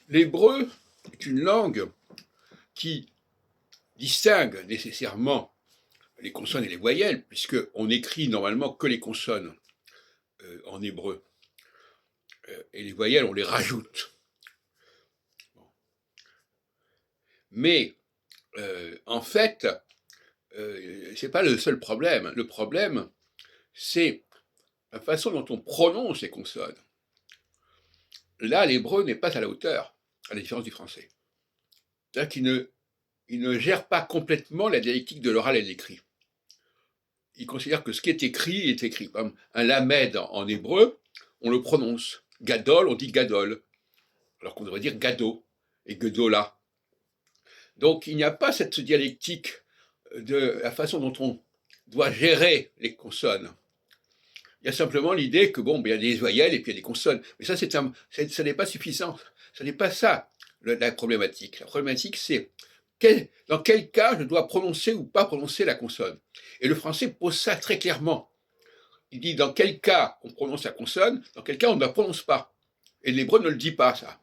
L'hébreu est une langue qui distingue nécessairement les consonnes et les voyelles, puisqu'on écrit normalement que les consonnes en hébreu, et les voyelles, on les rajoute. Mais en fait, ce n'est pas le seul problème. Le problème, c'est la façon dont on prononce les consonnes. Là, l'hébreu n'est pas à la hauteur, à la différence du français. C'est-à-dire qu'il ne gère pas complètement la dialectique de l'oral et de l'écrit. Il considère que ce qui est écrit est écrit. Comme un lamed en hébreu, on le prononce. Gadol, on dit gadol, alors qu'on devrait dire gado et gedola. Donc il n'y a pas cette dialectique de la façon dont on doit gérer les consonnes. Il y a simplement l'idée que il y a des voyelles et puis il y a des consonnes. Mais ça, ça n'est pas suffisant. Ce n'est pas ça la problématique. La problématique, c'est dans quel cas je dois prononcer ou pas prononcer la consonne. Et le français pose ça très clairement. Il dit dans quel cas on prononce la consonne, dans quel cas on ne la prononce pas. Et l'hébreu ne le dit pas, ça.